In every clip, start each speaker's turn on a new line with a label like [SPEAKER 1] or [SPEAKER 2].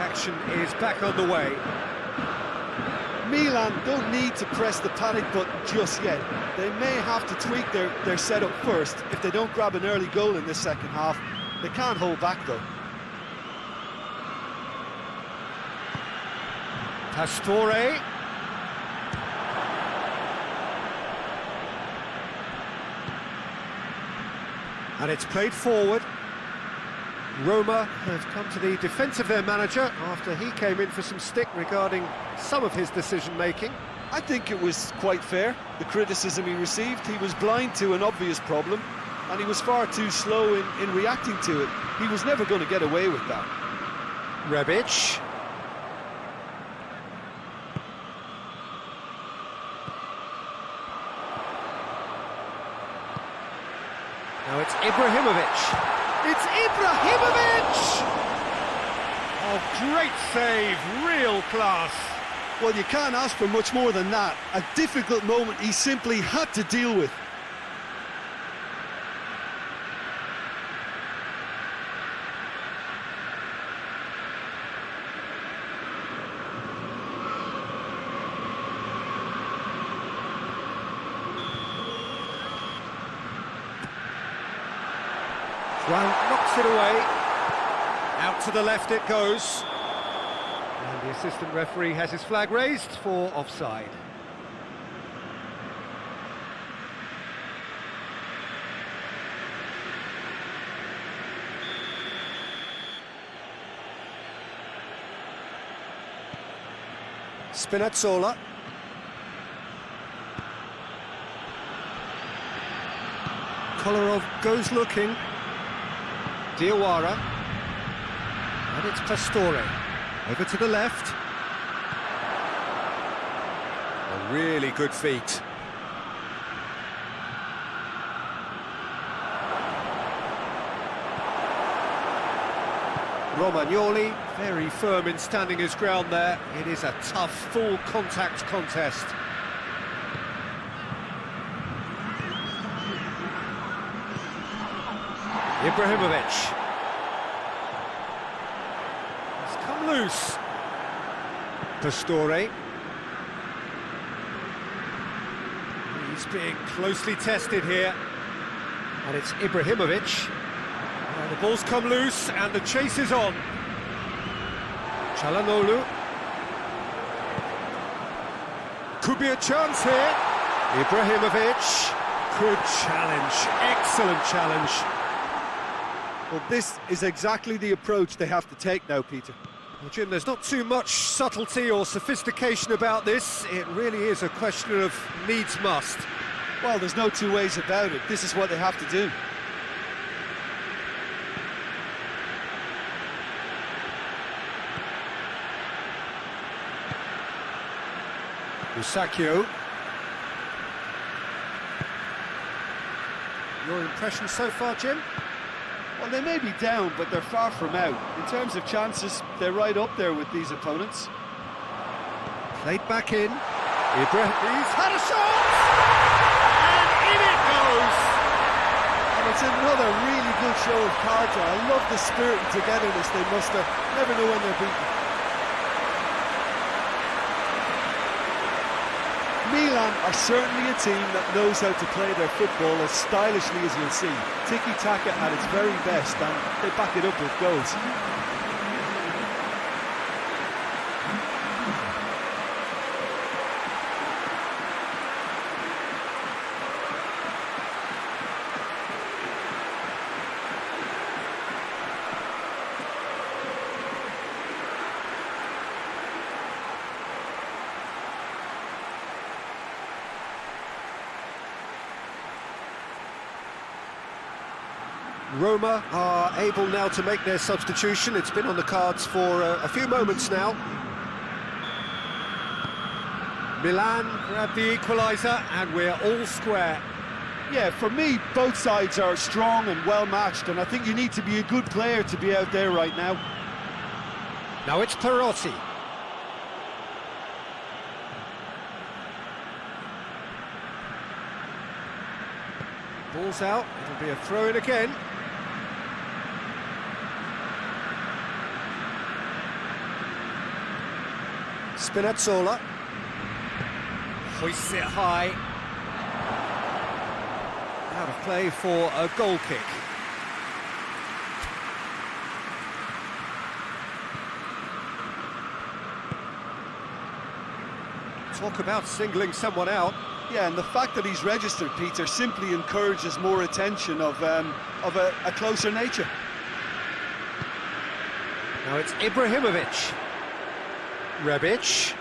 [SPEAKER 1] action is back on the way.
[SPEAKER 2] Milan don't need to press the panic button just yet. They may have to tweak their setup first if they don't grab an early goal in this second half. They can't hold back though.
[SPEAKER 1] Pastore. And it's played forward. Roma have come to the defence of their manager after he came in for some stick regarding some of his decision-making.
[SPEAKER 2] I think it was quite fair, the criticism he received. He was blind to an obvious problem, and he was far too slow in reacting to it. He was never going to get away with that.
[SPEAKER 1] Rebic. Now it's Ibrahimovic. It's Ibrahimovic! Oh, great save, real class.
[SPEAKER 2] Well, you can't ask for much more than that. A difficult moment he simply had to deal with.
[SPEAKER 1] Juan knocks it away. Out to the left it goes. And the assistant referee has his flag raised for offside. Spinazzola. Kolarov goes looking. Diawara, and it's Pastore, over to the left. A really good feat. Romagnoli, very firm in standing his ground there. It is a tough, full contact contest. Ibrahimovic. It's come loose. Pastore. He's being closely tested here. And it's Ibrahimovic. Now the ball's come loose and the chase is on. Çalhanoğlu. Could be a chance here. Ibrahimovic. Good challenge. Excellent challenge.
[SPEAKER 2] Well, this is exactly the approach they have to take now, Peter.
[SPEAKER 1] Well, Jim, there's not too much subtlety or sophistication about this. It really is a question of needs must.
[SPEAKER 2] Well, there's no two ways about it. This is what they have to do.
[SPEAKER 1] Musacchio. Your impression so far, Jim?
[SPEAKER 2] Well, they may be down, but they're far from out. In terms of chances, they're right up there with these opponents.
[SPEAKER 1] Played back in. He's had a shot! And in it goes!
[SPEAKER 2] And it's another really good show of character. I love the spirit and togetherness they muster. Never know when they're beaten. Milan are certainly a team that knows how to play their football as stylishly as you'll see. Tiki-taka at its very best, and they back it up with goals.
[SPEAKER 1] Roma are able now to make their substitution. It's been on the cards for a few moments now. Milan grab the equaliser and we're all square.
[SPEAKER 2] Yeah, for me, both sides are strong and well matched, and I think you need to be a good player to be out there right now.
[SPEAKER 1] Now it's Perotti. Ball's out, it'll be a throw-in again. Spinazzola. Hoists it high. Out of play for a goal kick. Talk about singling someone out.
[SPEAKER 2] Yeah, and the fact that he's registered, Peter, simply encourages more attention of a closer nature.
[SPEAKER 1] Now it's Ibrahimovic. Rebic.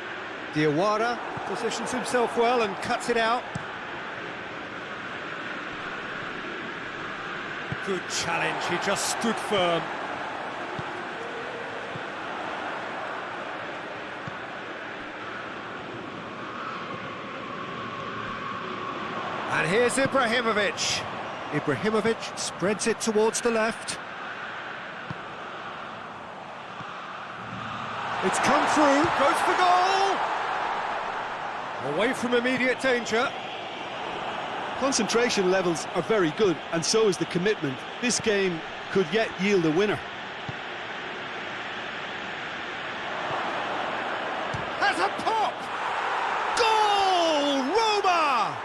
[SPEAKER 1] Diawara positions himself well and cuts it out. Good challenge, he just stood firm. And here's Ibrahimovic. Ibrahimovic spreads it towards the left. It's come through, goes for goal! Away from immediate danger.
[SPEAKER 2] Concentration levels are very good, and so is the commitment. This game could yet yield a winner.
[SPEAKER 1] Has a pop! Goal! Roma!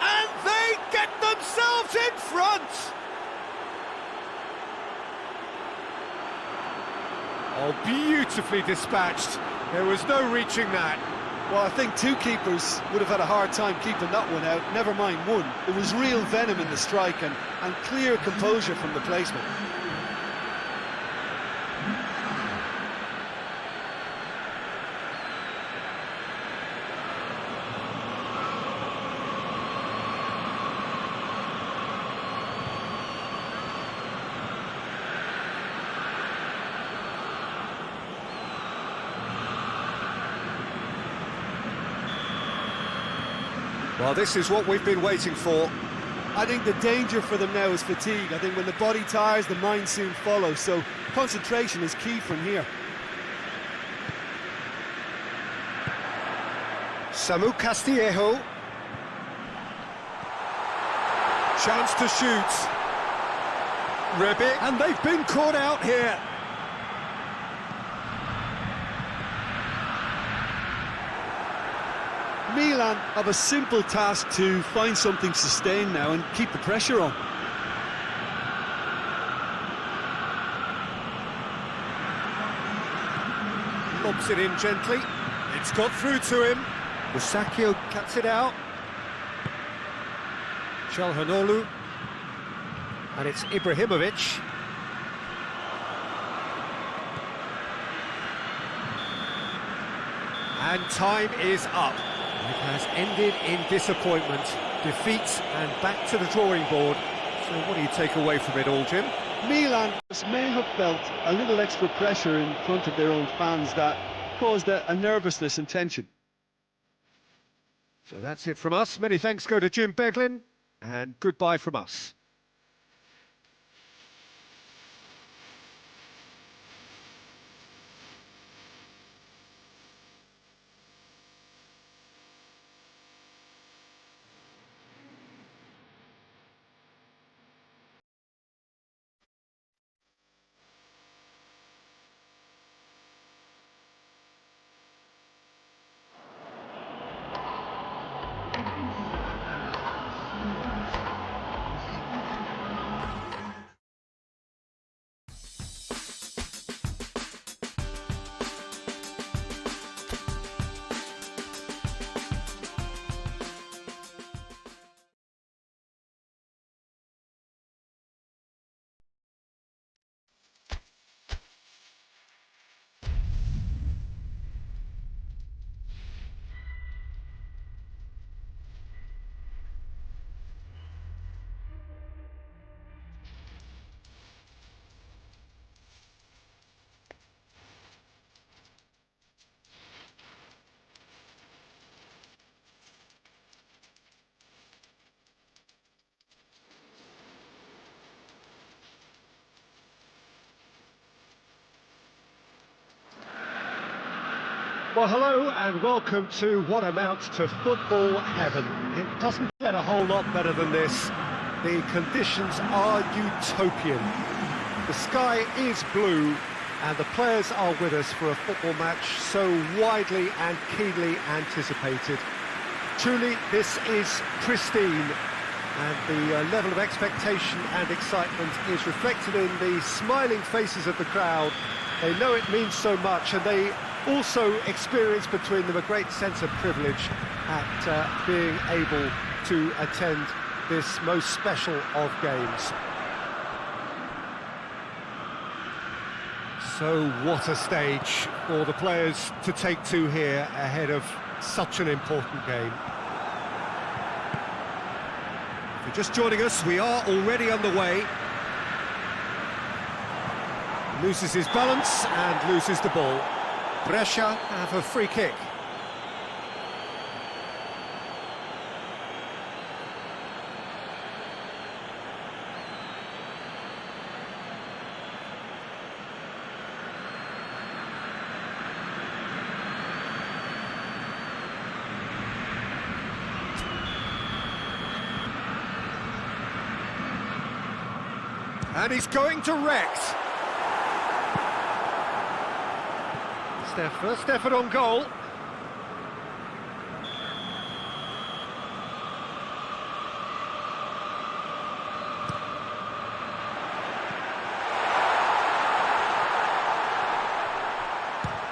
[SPEAKER 1] And they get themselves in front! Oh, beautifully dispatched. There was no reaching that.
[SPEAKER 2] Well, I think two keepers would have had a hard time keeping that one out, never mind one. It was real venom in the strike and clear composure from the placement.
[SPEAKER 1] Well, this is what we've been waiting for.
[SPEAKER 2] I think the danger for them now is fatigue. I think when the body tires, the mind soon follows, so concentration is key from here.
[SPEAKER 1] Samu Castillejo. Chance to shoot. Rebic. And they've been caught out here.
[SPEAKER 2] Milan have a simple task to find something sustained now and keep the pressure on.
[SPEAKER 1] Lobs it in gently. It's got through to him. Musacchio cuts it out. Çalhanoğlu. And it's Ibrahimovic. And time is up. It has ended in disappointment, defeat, and back to the drawing board. So what do you take away from it all, Jim?
[SPEAKER 2] Milan may have felt a little extra pressure in front of their own fans that caused a nervousness and tension.
[SPEAKER 1] So that's it from us. Many thanks go to Jim Beglin, and goodbye from us. Well, hello and welcome to what amounts to football heaven. It doesn't get a whole lot better than this. The conditions are utopian. The sky is blue, And the players are with us for a football match so widely and keenly anticipated. Truly, this is pristine, and the level of expectation and excitement is reflected in the smiling faces of the crowd. They know it means so much, and they also experience between them a great sense of privilege at being able to attend this most special of games. So what a stage for the players to take to here ahead of such an important game. If you're just joining us, we are already underway. Loses his balance and loses the ball. Brescia have a free kick. And he's going direct. It's their first effort on goal.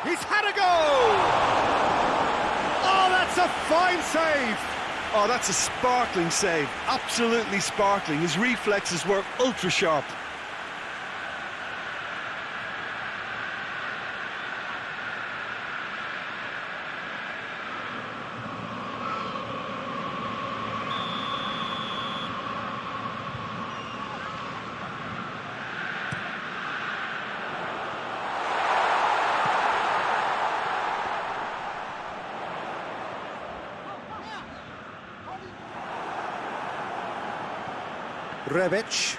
[SPEAKER 1] He's had a goal! Oh, that's a fine save!
[SPEAKER 2] Oh, that's a sparkling save, absolutely sparkling. His reflexes were ultra sharp.
[SPEAKER 1] Rebic.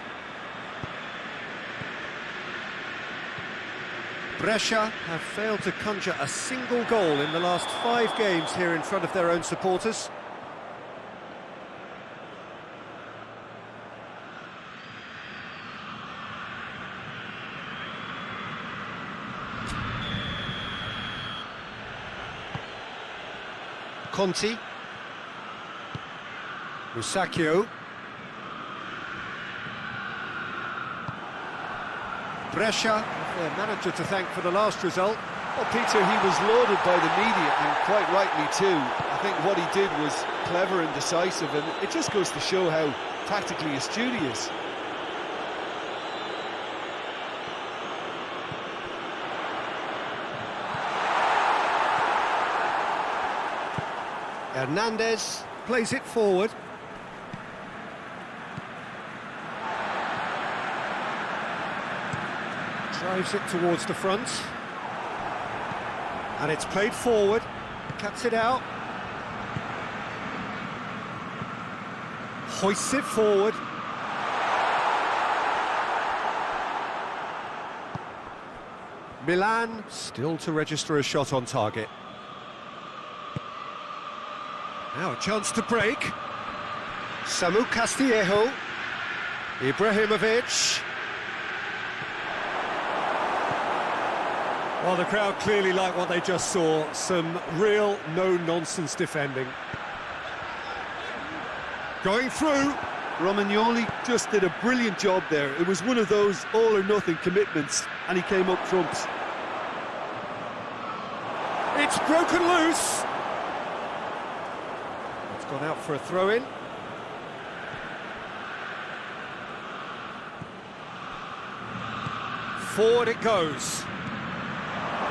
[SPEAKER 1] Brescia have failed to conjure a single goal in the last 5 games here in front of their own supporters. Conti. Musacchio. Brescia, their manager to thank for the last result.
[SPEAKER 2] Well, Peter, he was lauded by the media, and quite rightly too. I think what he did was clever and decisive, and it just goes to show how tactically astute he is.
[SPEAKER 1] Hernandez plays it forward. Drives it towards the front. And it's played forward. Cuts it out. Hoists it forward. Milan still to register a shot on target. Now a chance to break. Samu Castillejo. Ibrahimovic. Well, the crowd clearly like what they just saw. Some real no-nonsense defending. Going through.
[SPEAKER 2] Romagnoli just did a brilliant job there. It was one of those all-or-nothing commitments, and he came up trumps.
[SPEAKER 1] It's broken loose. It's gone out for a throw-in. Forward it goes.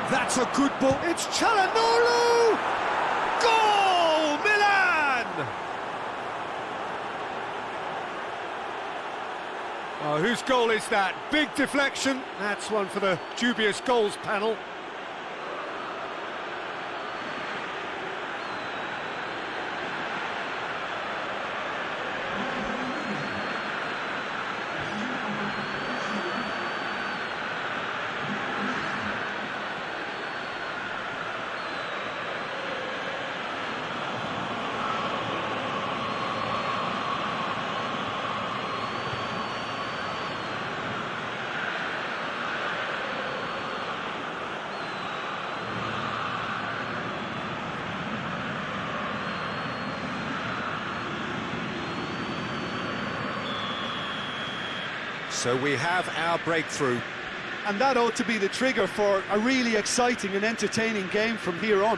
[SPEAKER 1] That's a good ball. It's Çalhanoğlu! Goal! Milan! Oh, whose goal is that? Big deflection. That's one for the dubious goals panel. So we have our breakthrough.
[SPEAKER 2] And that ought to be the trigger for a really exciting and entertaining game from here on.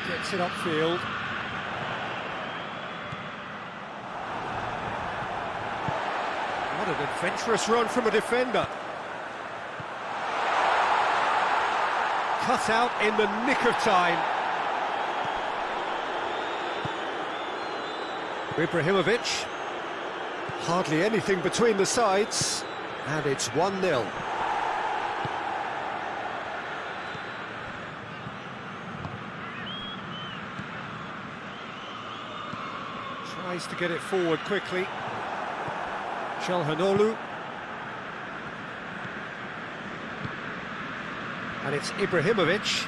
[SPEAKER 1] Gets it upfield. What an adventurous run from a defender. Cut out in the nick of time. Ibrahimovic. Hardly anything between the sides. And it's 1-0. Tries to get it forward quickly. Çalhanoğlu. And it's Ibrahimovic.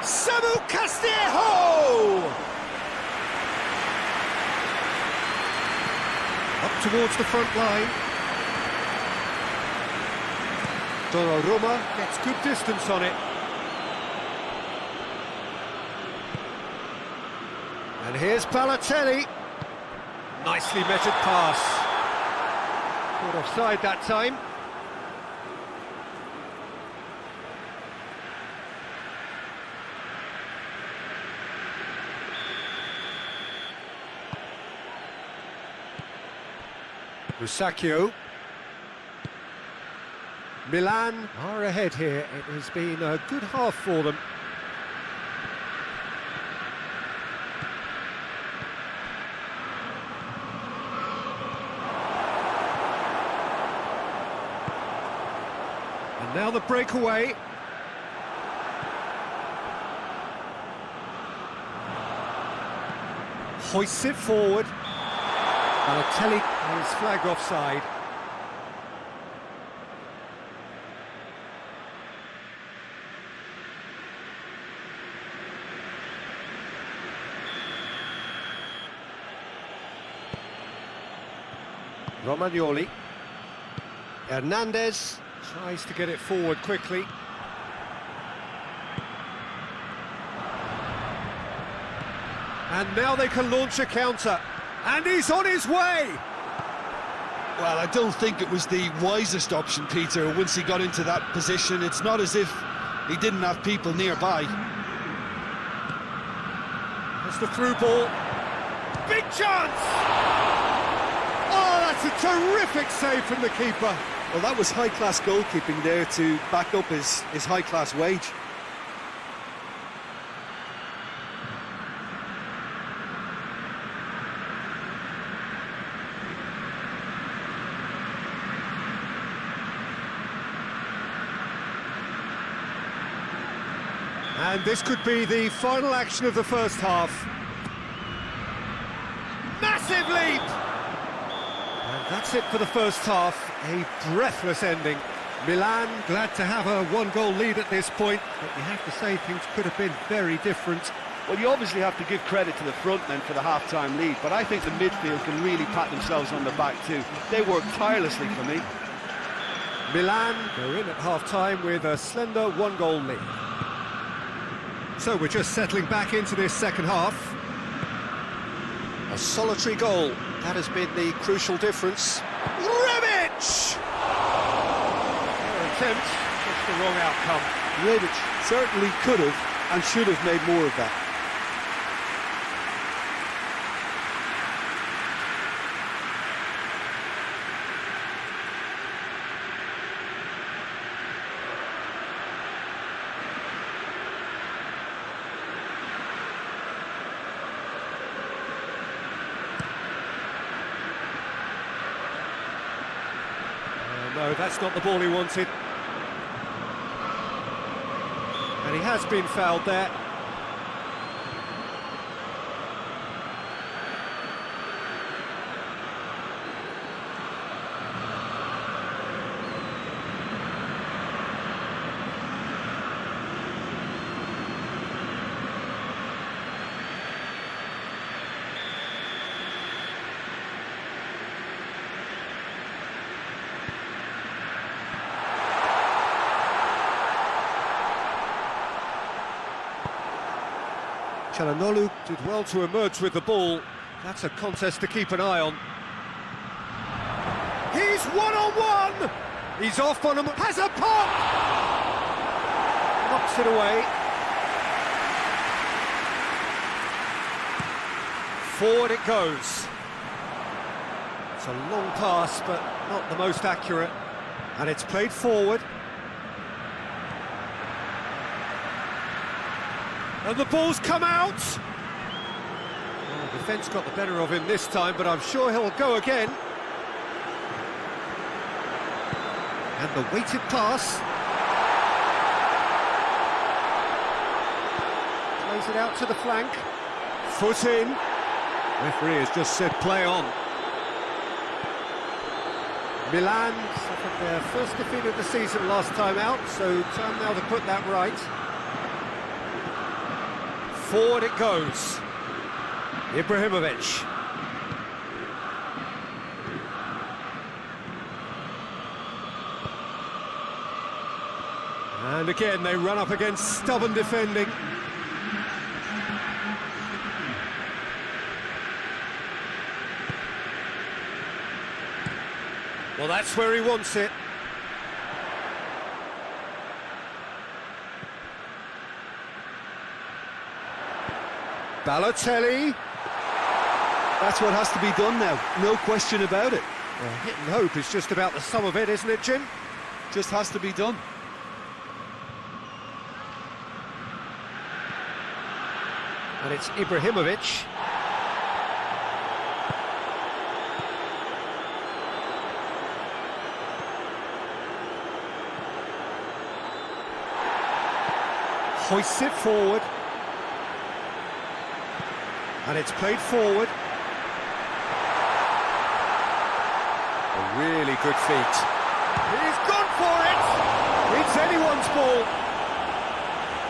[SPEAKER 1] Samu Castillejo! Up towards the front line. Donnarumma gets good distance on it. And here's Balotelli. Nicely measured pass. Caught offside that time. Rusacchio. Milan are ahead here. It has been a good half for them. And now the breakaway. Hoists it forward. Balotelli is flagged offside. Romagnoli. Hernandez tries to get it forward quickly. And now they can launch a counter. And he's on his way!
[SPEAKER 2] Well, I don't think it was the wisest option, Peter, once he got into that position. It's not as if he didn't have people nearby.
[SPEAKER 1] That's the through ball. Big chance! Oh, that's a terrific save from the keeper.
[SPEAKER 2] Well, that was high-class goalkeeping there to back up his high-class wage.
[SPEAKER 1] And this could be the final action of the first half. Massive leap! And that's it for the first half. A breathless ending. Milan glad to have a one-goal lead at this point, but you have to say things could have been very different.
[SPEAKER 2] Well, you obviously have to give credit to the front men for the half-time lead, but I think the midfield can really pat themselves on the back too. They worked tirelessly for me.
[SPEAKER 1] Milan go in at half-time with a slender one-goal lead. So we're just settling back into this second half. A solitary goal, that has been the crucial difference. Rebic! Their attempt, just the wrong outcome.
[SPEAKER 2] Rebic certainly could have and should have made more of that.
[SPEAKER 1] No, that's not the ball he wanted. And he has been fouled there. Çalhanoğlu did well to emerge with the ball. That's a contest to keep an eye on. He's one-on-one! He's off on him, has a pop! Knocks it away. Forward it goes. It's a long pass, but not the most accurate. And it's played forward. And the ball's come out! Well, the defence got the better of him this time, but I'm sure he'll go again. And the weighted pass. Plays it out to the flank. Foot in. Referee has just said play on. Milan suffered their first defeat of the season last time out, so time now to put that right. Forward it goes. Ibrahimovic. And again, they run up against stubborn defending. Well, that's where he wants it. Balotelli.
[SPEAKER 2] That's what has to be done now, no question about it.
[SPEAKER 1] Well, hit and hope is just about the sum of it, isn't it, Jim?
[SPEAKER 2] Just has to be done.
[SPEAKER 1] And it's Ibrahimovic. Hoists it forward. And it's played forward. A really good feat. He's gone for it! It's anyone's ball.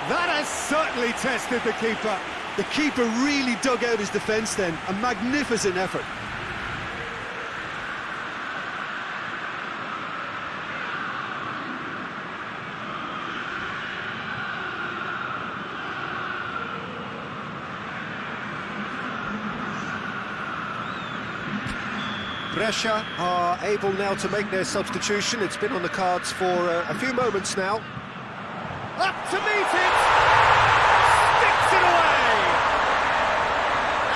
[SPEAKER 1] That has certainly tested the keeper.
[SPEAKER 2] The keeper really dug out his defence then, a magnificent effort.
[SPEAKER 1] Brescia are able now to make their substitution. It's been on the cards for a few moments now. Up to meet it! Sticks it away!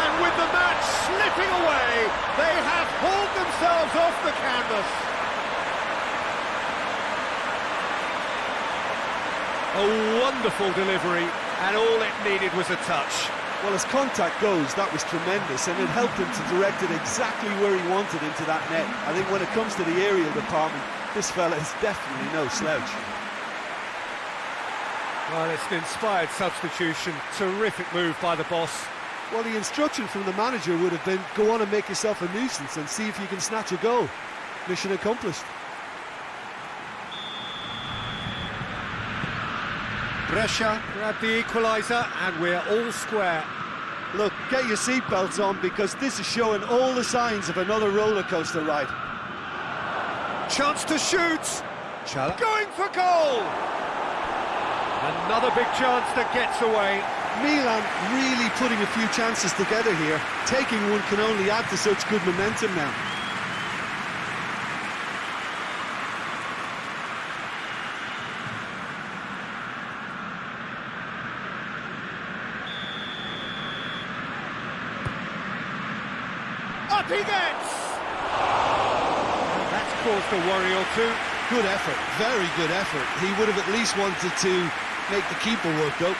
[SPEAKER 1] And with the match slipping away, they have hauled themselves off the canvas. A wonderful delivery, and all it needed was a touch.
[SPEAKER 2] Well, as contact goes, that was tremendous, and it helped him to direct it exactly where he wanted into that net. I think when it comes to the aerial department, this fella is definitely no slouch.
[SPEAKER 1] Well, it's an inspired substitution. Terrific move by the boss.
[SPEAKER 2] Well, the instruction from the manager would have been, go on and make yourself a nuisance and see if you can snatch a goal. Mission accomplished.
[SPEAKER 1] Brescia grabbed the equaliser, and we're all square.
[SPEAKER 2] Look, get your seatbelts on, because this is showing all the signs of another roller coaster ride.
[SPEAKER 1] Chance to shoot. Going for goal. Another big chance that gets away.
[SPEAKER 2] Milan really putting a few chances together here. Taking one can only add to such good momentum now.
[SPEAKER 1] Up he gets! That's caused a worry or two.
[SPEAKER 2] Good effort, very good effort. He would have at least wanted to make the keeper work though.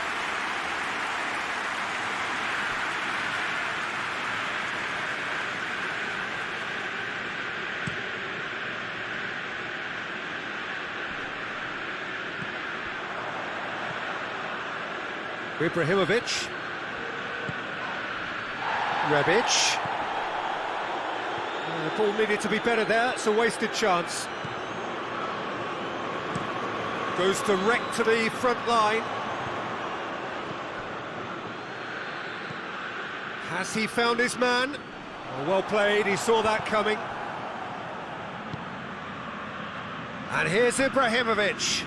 [SPEAKER 1] Ibrahimovic. Rebic. The ball needed to be better there, it's a wasted chance. Goes direct to the front line. Has he found his man? Well played, he saw that coming. And here's Ibrahimovic.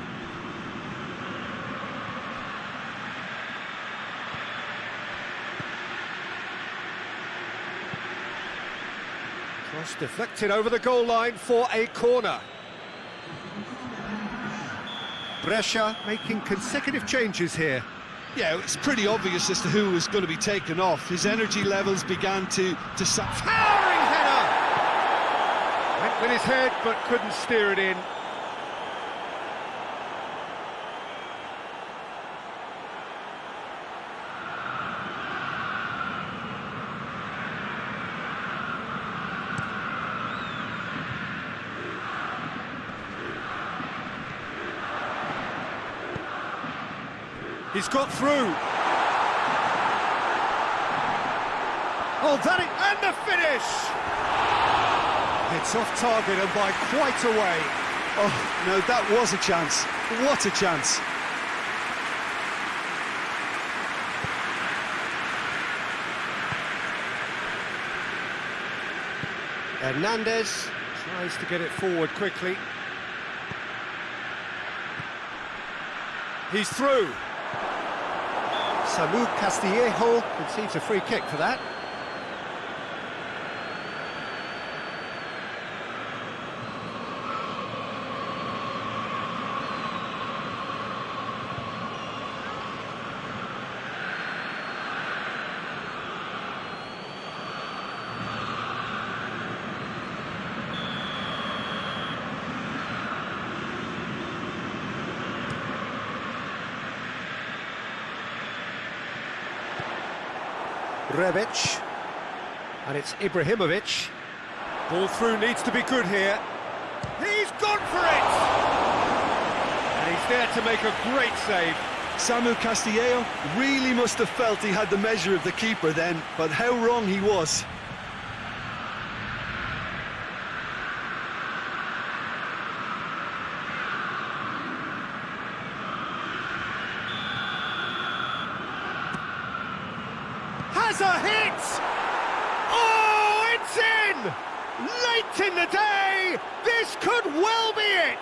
[SPEAKER 1] Cross deflected over the goal line for a corner. Brescia making consecutive changes here.
[SPEAKER 2] Yeah, it's pretty obvious as to who was going to be taken off. His energy levels began to sap.
[SPEAKER 1] Towering header! Went with his head, but couldn't steer it in. He's got through. Oh, and the finish! It's off target and by quite a way.
[SPEAKER 2] Oh, no, that was a chance. What a chance.
[SPEAKER 1] Hernandez tries to get it forward quickly. He's through. Samu Castillejo concedes a free kick for that. Rebic, and it's Ibrahimovic. Ball through needs to be good here. He's gone for it! And he's there to make a great save.
[SPEAKER 2] Samu Castillejo really must have felt he had the measure of the keeper then, but how wrong he was.
[SPEAKER 1] Has a hit! Oh, it's in! Late in the day, this could well be it!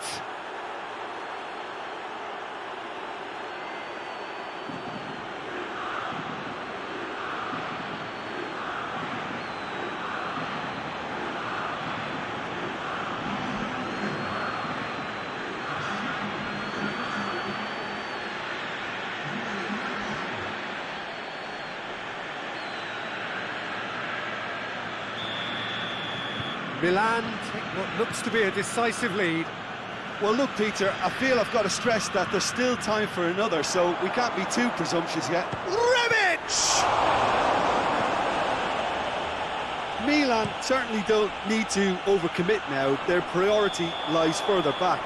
[SPEAKER 1] Milan take what looks to be a decisive lead.
[SPEAKER 2] Well, look, Peter, I feel I've got to stress that there's still time for another, so we can't be too presumptuous yet.
[SPEAKER 1] Rebic!
[SPEAKER 2] Milan certainly don't need to overcommit now. Their priority lies further back.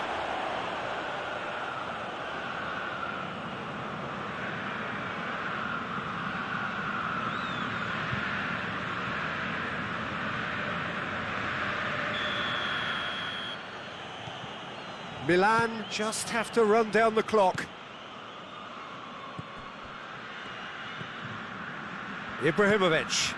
[SPEAKER 1] Milan just have to run down the clock. Ibrahimovic.